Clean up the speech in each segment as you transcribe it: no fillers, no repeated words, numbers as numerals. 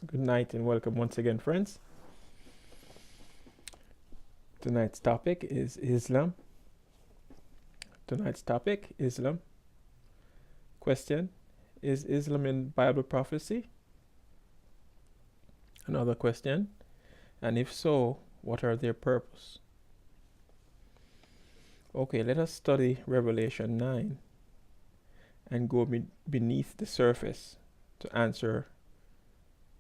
Good night and welcome once again, friends. Tonight's topic is Islam. Question: is Islam in Bible prophecy? Another question: and if so, what are their purpose? Okay, let us study Revelation 9 and go beneath the surface to answer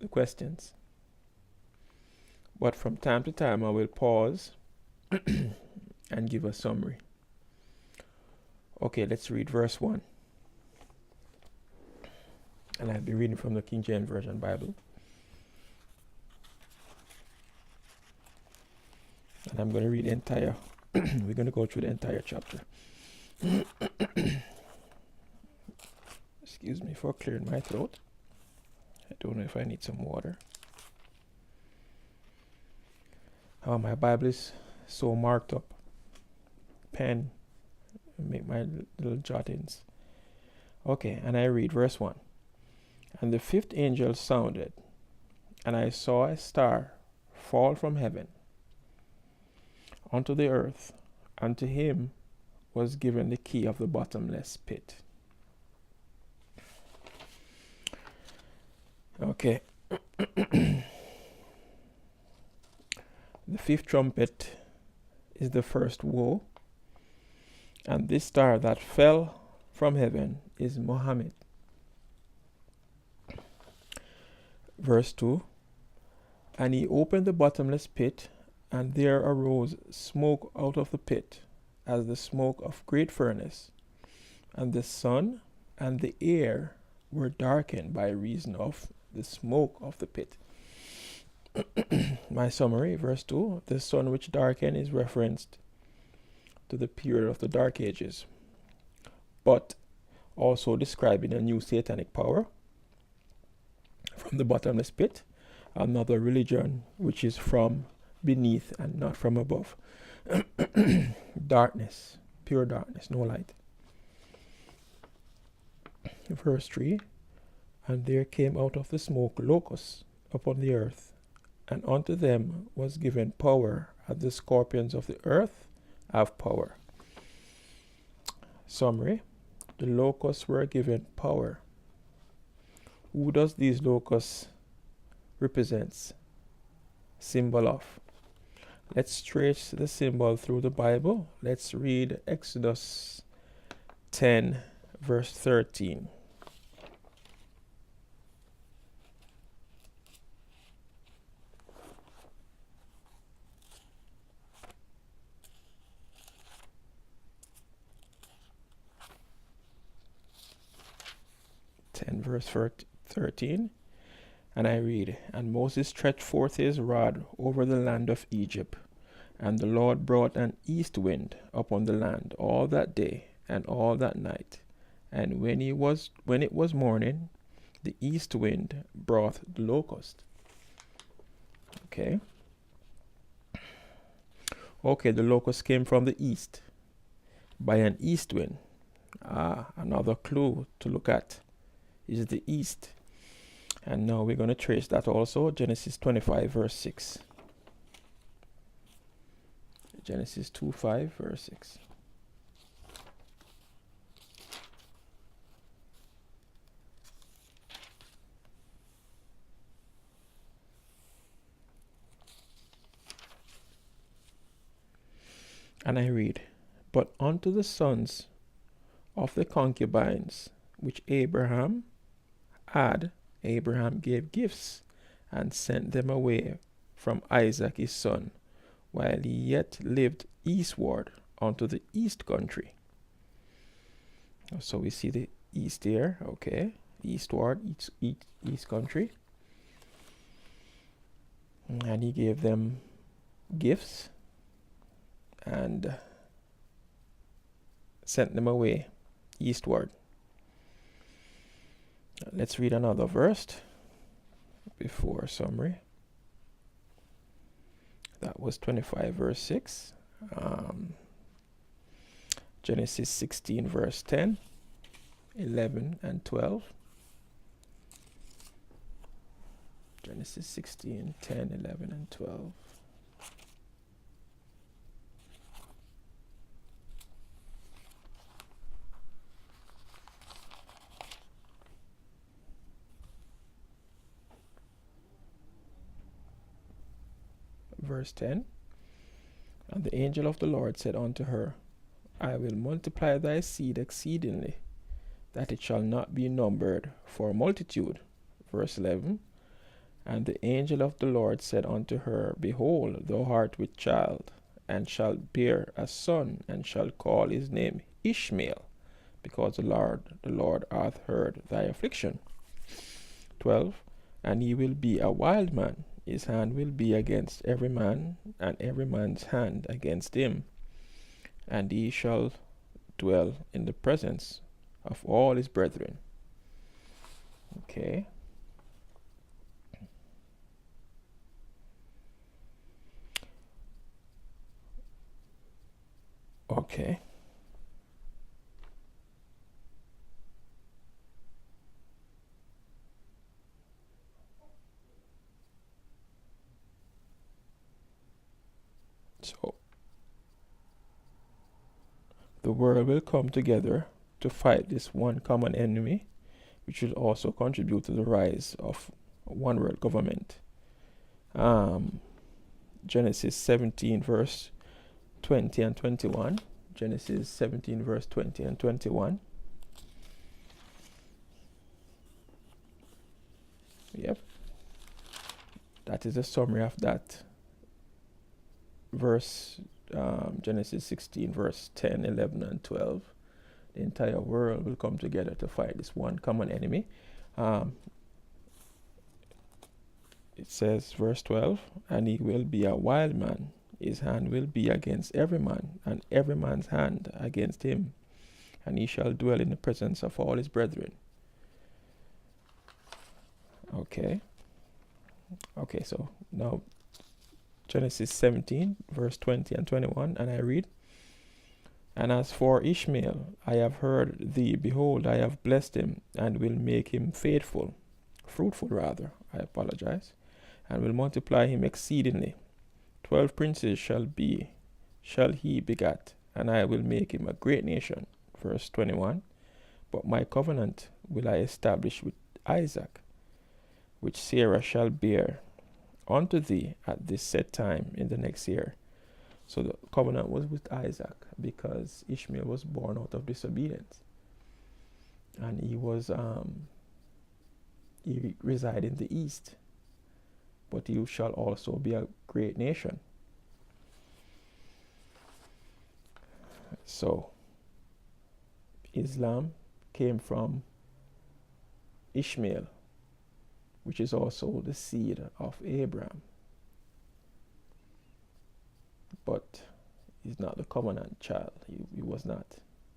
the questions. But from time to time, I will pause and give a summary. Okay, let's read verse 1. And I'll be reading from the King James Version Bible. And I'm going to read the entire, we're going to go through the entire chapter. Excuse me for clearing my throat. I don't know if I need some water. Oh, my Bible is so marked up. Pen, make my little jottings. Okay, and I read verse 1. And the fifth angel sounded, and I saw a star fall from heaven unto the earth, and to him was given the key of the bottomless pit. Okay. The fifth trumpet is the first woe, and this star that fell from heaven is Muhammad. Verse 2. And he opened the bottomless pit, and there arose smoke out of the pit, as the smoke of great furnace, and the sun and the air were darkened by reason of the smoke of the pit. My summary, verse 2, the sun which darkened is referenced to the period of the Dark Ages, but also describing a new satanic power from the bottomless pit, another religion which is from beneath and not from above. Darkness, pure darkness, no light. Verse 3, and there came out of the smoke locusts upon the earth, and unto them was given power, as the scorpions of the earth have power. Summary, the locusts were given power. Who does these locusts represents? Symbol of? Let's trace the symbol through the Bible. Let's read Exodus 10 verse 13. Verse 13, and I read, and Moses stretched forth his rod over the land of Egypt, and the Lord brought an east wind upon the land all that day and all that night, and when it was morning, the east wind brought the locust. Okay, the locust came from the east by an east wind. Another clue to look at is the east. And now we're going to trace that also. Genesis 25 verse 6. Genesis 2:5 verse 6. And I read, but unto the sons of the concubines which Abraham had, Abraham gave gifts, and sent them away from Isaac his son, while he yet lived eastward unto the east country. So we see the east here, okay, eastward, east country. And he gave them gifts and sent them away eastward. Let's read another verse before summary. That was 25 verse 6. Genesis 16 verse 10, 11 and 12. Genesis 16, 10, 11, and 12. Verse 10. And the angel of the Lord said unto her, I will multiply thy seed exceedingly, that it shall not be numbered for multitude. Verse 11. And the angel of the Lord said unto her, Behold, thou art with child, and shalt bear a son, and shalt call his name Ishmael, because the Lord hath heard thy affliction. 12. And he will be a wild man, his hand will be against every man, and every man's hand against him. And he shall dwell in the presence of all his brethren. Okay. Okay. So the world will come together to fight this one common enemy, which will also contribute to the rise of one world government. Genesis 17 verse 20 and 21. Genesis 17 verse 20 and 21. Yep. That is a summary of that verse. Genesis 16 verse 10, 11, and 12. The entire world will come together to fight this one common enemy. It says, verse 12, and he will be a wild man. His hand will be against every man, and every man's hand against him. And he shall dwell in the presence of all his brethren. Okay. Okay, so now Genesis 17, verse 20 and 21, and I read, And as for Ishmael, I have heard thee, behold, I have blessed him, and will make him fruitful rather, I apologize, and will multiply him exceedingly. 12 princes shall he begat, and I will make him a great nation. Verse 21, But my covenant will I establish with Isaac, which Sarah shall bear unto thee at this set time in the next year. So the covenant was with Isaac because Ishmael was born out of disobedience, and he reside in the east, but he shall also be a great nation. So Islam came from Ishmael, which is also the seed of Abraham. But he's not the covenant child. He was not.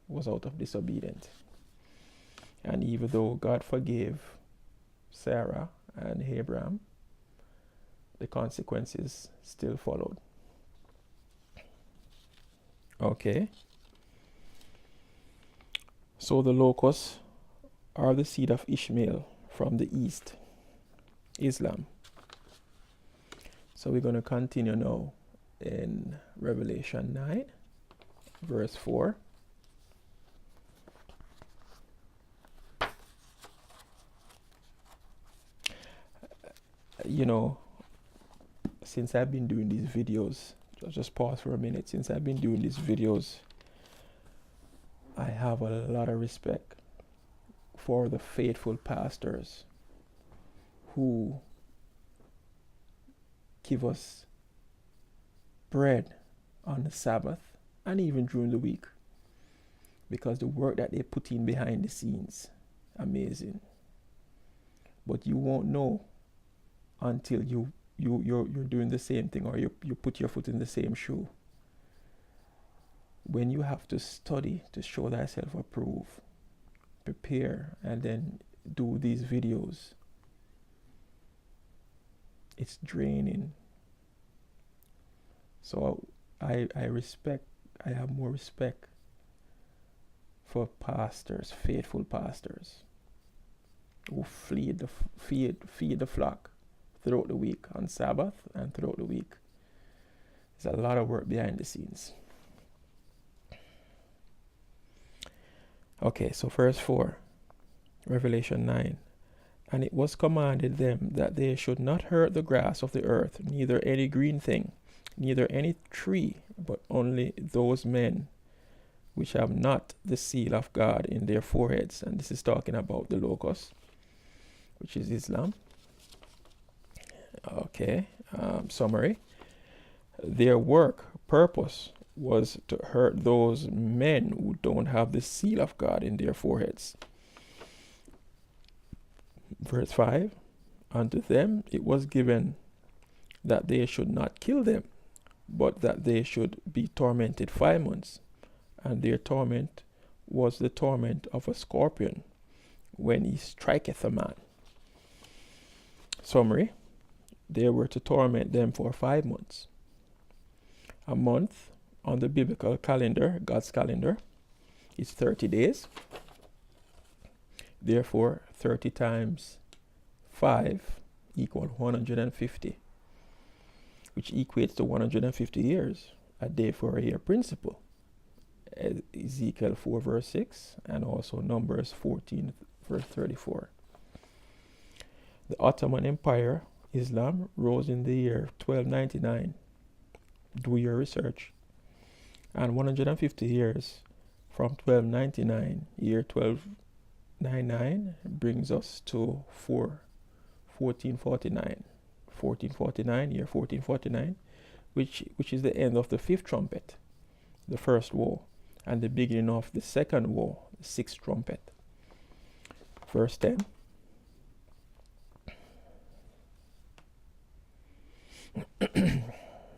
He was out of disobedience. And even though God forgave Sarah and Abraham, the consequences still followed. Okay. So the locusts are the seed of Ishmael from the east, Islam. So we're going to continue now in Revelation 9, verse 4. You know, since I've been doing these videos, just pause for a minute. Since I've been doing these videos, I have a lot of respect for the faithful pastors who give us bread on the Sabbath and even during the week, because the work that they put in behind the scenes, amazing. But you won't know until you're doing the same thing, or you put your foot in the same shoe. When you have to study to show thyself approved, prepare, and then do these videos, it's draining. So I have more respect for pastors, faithful pastors, who feed the flock throughout the week, on Sabbath and throughout the week. There's a lot of work behind the scenes. Okay, so verse 4, Revelation 9. And it was commanded them that they should not hurt the grass of the earth, neither any green thing, neither any tree, but only those men which have not the seal of God in their foreheads. And this is talking about the locusts, which is Islam. Okay, summary. Their purpose was to hurt those men who don't have the seal of God in their foreheads. Verse 5, unto them it was given that they should not kill them, but that they should be tormented 5 months. And their torment was the torment of a scorpion when he striketh a man. Summary, they were to torment them for 5 months. A month on the biblical calendar, God's calendar, is 30 days. Therefore, 30 times 5 equal 150, which equates to 150 years, a day for a year principle. Ezekiel 4 verse 6 and also Numbers 14 verse 34. The Ottoman Empire, Islam, rose in the year 1299. Do your research. And 150 years from 1299, year 1299, brings us to 1449. 1449, year 1449, which is the end of the 5th trumpet, the first war, and the beginning of the second war, the 6th trumpet. Verse 10.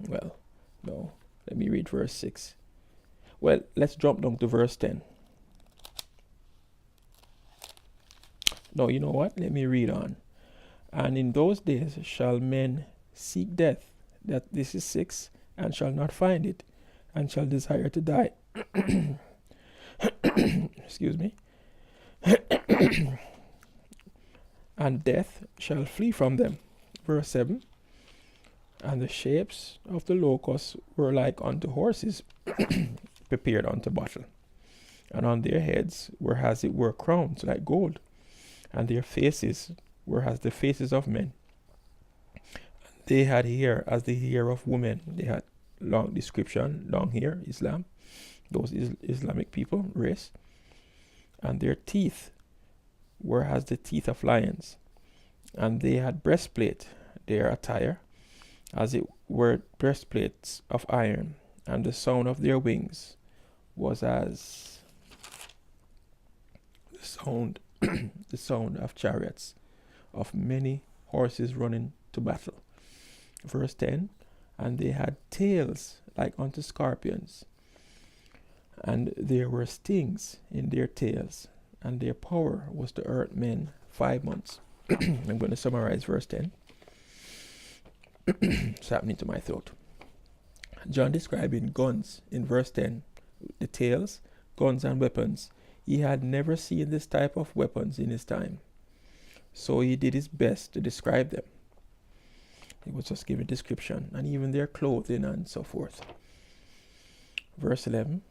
Well, no, let me read verse 6. Well, let's jump down to verse 10. No, you know what? Let me read on. And in those days shall men seek death, that this is 6, and shall not find it, and shall desire to die. Excuse me. And death shall flee from them. Verse 7. And the shapes of the locusts were like unto horses prepared unto battle. And on their heads were as it were crowns like gold, and their faces were as the faces of men. They had hair as the hair of women. They had long description, long hair, Islam, those Islamic people, race. And their teeth were as the teeth of lions. And they had breastplate, their attire, as it were breastplates of iron. And the sound of their wings was as the sound of chariots, of many horses running to battle. Verse 10, and they had tails like unto scorpions, and there were stings in their tails, and their power was to hurt men 5 months. I'm going to summarize verse 10. It's happening to my throat. John describing guns in verse 10, the tails, guns and weapons. He had never seen this type of weapons in his time, so he did his best to describe them. He was just giving description, and even their clothing and so forth. Verse 11,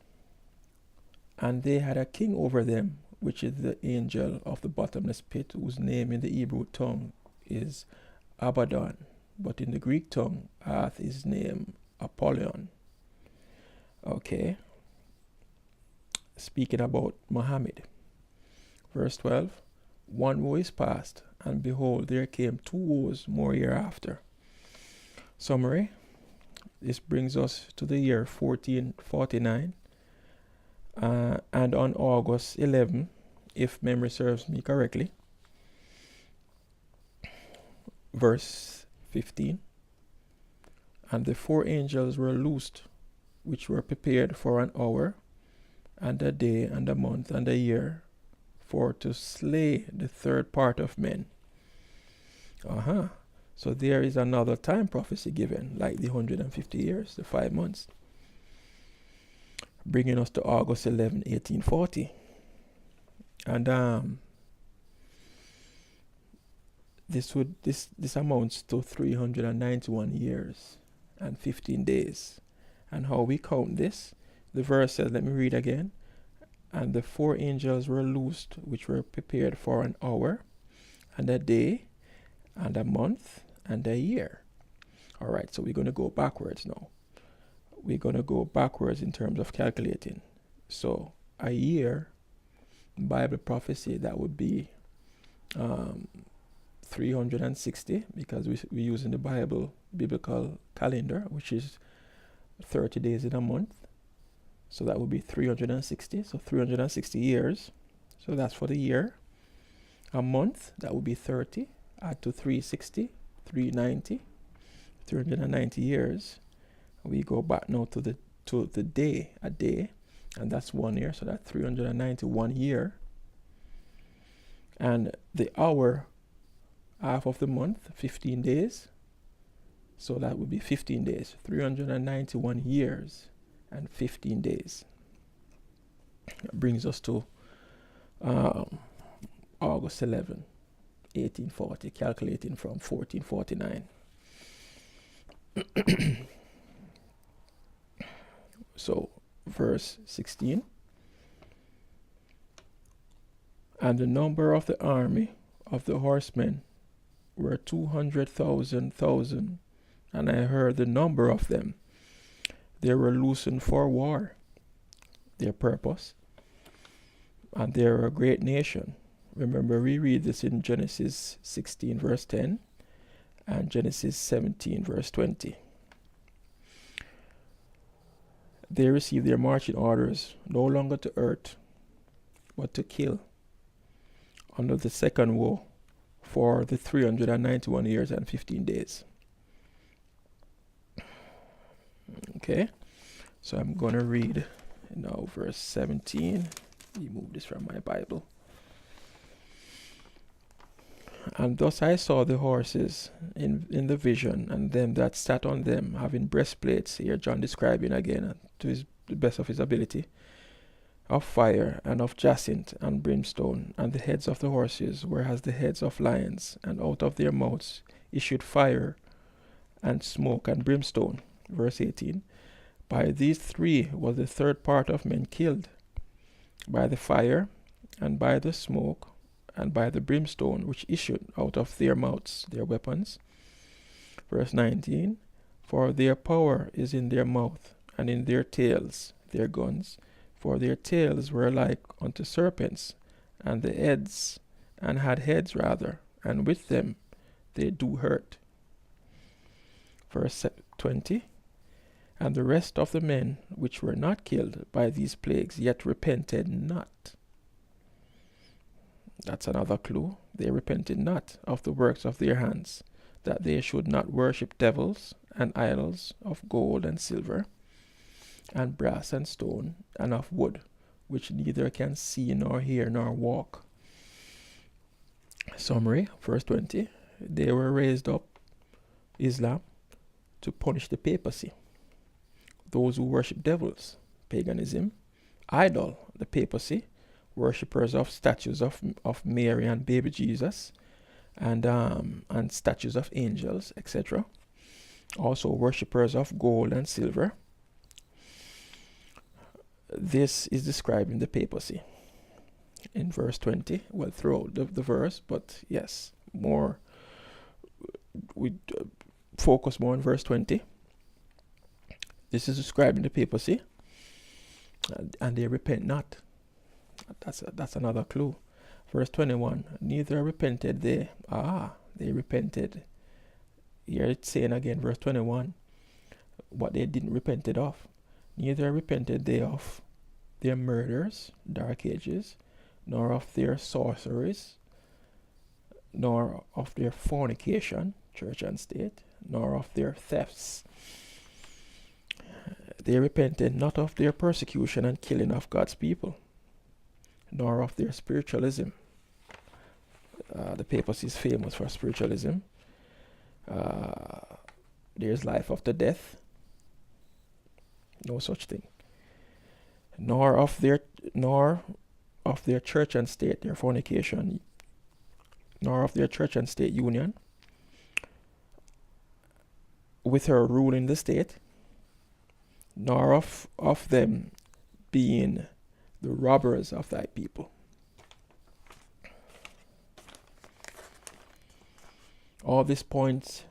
and they had a king over them, which is the angel of the bottomless pit, whose name in the Hebrew tongue is Abaddon, but in the Greek tongue hath his name Apollyon. Okay. Speaking about Muhammad. Verse 12, one woe is past, and behold, there came 2 woes more hereafter. Summary, this brings us to the year 1449, and on August 11, if memory serves me correctly, verse 15, and the 4 angels were loosed, which were prepared for an hour, and a day, and a month, and a year, for to slay the 3rd part of men. So there is another time prophecy given, like the 150 years, the 5 months, bringing us to August 11, 1840. And this amounts to 391 years and 15 days. And how we count this, the verse says, let me read again. And the 4 angels were loosed, which were prepared for an hour, and a day, and a month, and a year. All right, so we're going to go backwards now. We're going to go backwards in terms of calculating. So a year, Bible prophecy, that would be 360, because we're using the biblical calendar, which is 30 days in a month. So that would be 360. So 360 years. So that's for the year. A month, that would be 30. Add to 360, 390, 390 years. We go back now to the day, a day, and that's 1 year. So that's 391 year. And the hour, half of the month, 15 days. So that would be 15 days, 391 years and 15 days. That brings us to August 11, 1840, calculating from 1449. So, verse 16. And the number of the army of the horsemen were 200,000, and I heard the number of them. They were loosened for war, their purpose, and they are a great nation. Remember, we read this in Genesis 16, verse 10, and Genesis 17, verse 20. They received their marching orders no longer to hurt, but to kill, under the second woe, for the 391 years and 15 days. Okay, so I'm going to read now verse 17. Remove this from my Bible. And thus I saw the horses in the vision, and them that sat on them, having breastplates, here John describing again to the best of his ability, of fire, and of jacinth and brimstone, and the heads of the horses were as the heads of lions, and out of their mouths issued fire and smoke and brimstone. Verse 18. By these 3 was the third part of men killed, by the fire, and by the smoke, and by the brimstone which issued out of their mouths, their weapons. Verse 19. For their power is in their mouth, and in their tails, their guns. For their tails were like unto serpents, and the heads, and had heads rather, and with them they do hurt. Verse 20. And the rest of the men which were not killed by these plagues yet repented not. That's another clue. They repented not of the works of their hands, that they should not worship devils and idols of gold and silver, and brass and stone, and of wood, which neither can see nor hear nor walk. Summary, verse 20. They were raised up, Islam, to punish the papacy. Those who worship devils, paganism, idol, the papacy, worshippers of statues of Mary and baby Jesus, and statues of angels, etc. Also worshippers of gold and silver. This is describing the papacy in verse 20. Well, throughout the verse, but yes, more we focus more on verse 20. This is describing the papacy, and they repent not. That's another clue. Verse 21, neither repented they. They repented. Here it's saying again, verse 21, what they didn't repented of. Neither repented they of their murders, dark ages, nor of their sorceries, nor of their fornication, church and state, nor of their thefts. They repented not of their persecution and killing of God's people, nor of their spiritualism. The papacy is famous for spiritualism. There's life after death. No such thing. Nor of their church and state, their fornication, nor of their church and state union, with her ruling the state, nor of them being the robbers of thy people. All this points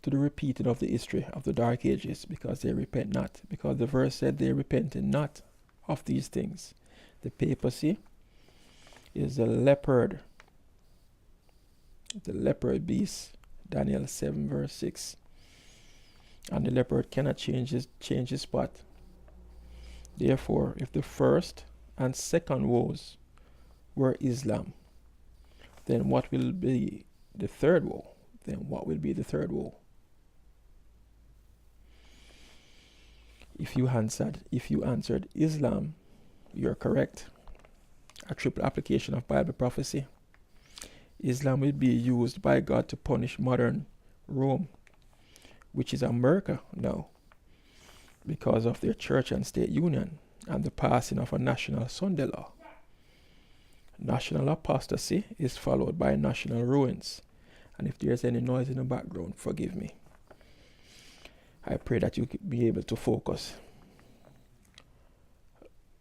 to the repeating of the history of the Dark Ages, because they repent not. Because the verse said they repented not of these things. The papacy is the leopard beast, Daniel 7 verse 6. And the leopard cannot change his spot. Therefore, if the first and second woes were Islam, then what will be the third woe? Then what will be the third woe? If you answered Islam, you're correct. A triple application of Bible prophecy. Islam will be used by God to punish modern Rome, which is America now, because of their church and state union and the passing of a national Sunday law. National apostasy is followed by national ruins. And if there's any noise in the background, forgive me. I pray that you be able to focus.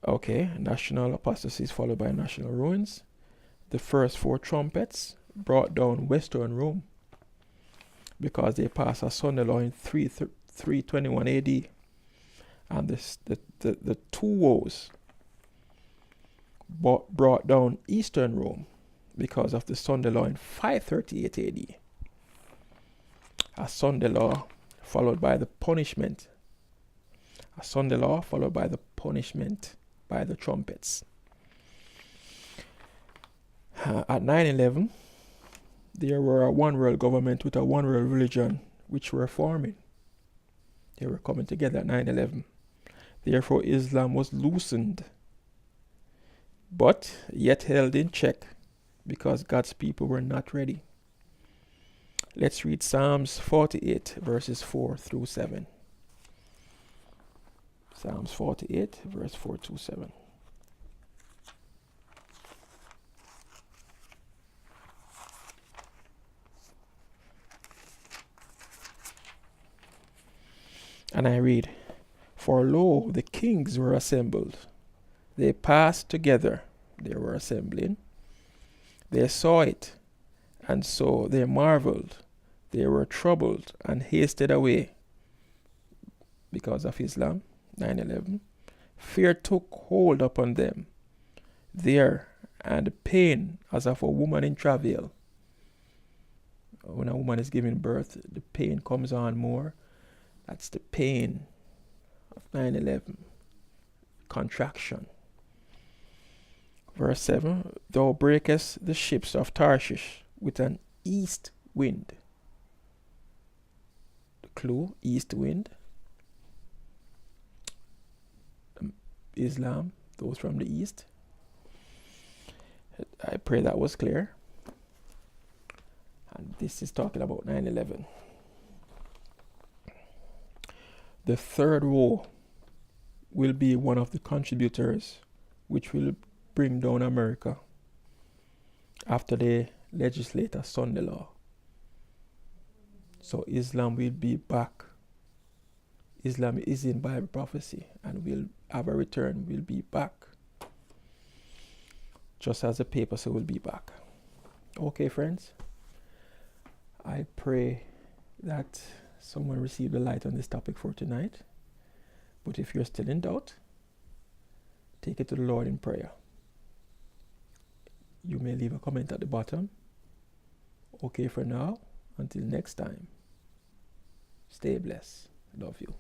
Okay, national apostasy is followed by national ruins. The first 4 trumpets brought down Western Rome because they passed a Sunday law in 321 AD. And the 2 woes brought down Eastern Rome because of the Sunday law in 538 AD. A Sunday law followed by the punishment. A Sunday law followed by the punishment by the trumpets. At 9/11, there were a one world government with a one world religion which were forming. They were coming together at 9/11. Therefore, Islam was loosened, but yet held in check because God's people were not ready. Let's read Psalms 48, verses 4 through 7. Psalms 48, verse 4 through 7. And I read, For lo, the kings were assembled. They passed together. They were assembling. They saw it, and so they marveled. They were troubled and hasted away because of Islam. 9/11. Fear took hold upon them there, and pain as of a woman in travail. When a woman is giving birth, the pain comes on more. That's the pain of 9/11. Contraction. Verse 7. Thou breakest the ships of Tarshish with an east wind. The clue, east wind. Islam, those from the east. I pray that was clear. And this is talking about 9/11. The third woe will be one of the contributors which will bring down America after they legislate a Sunday law. So Islam will be back. Islam is in Bible prophecy and will have a return, will be back. Just as the papacy will be back. Okay, friends. I pray that someone received the light on this topic for tonight. But if you're still in doubt, take it to the Lord in prayer. You may leave a comment at the bottom. Okay for now. Until next time. Stay blessed. Love you.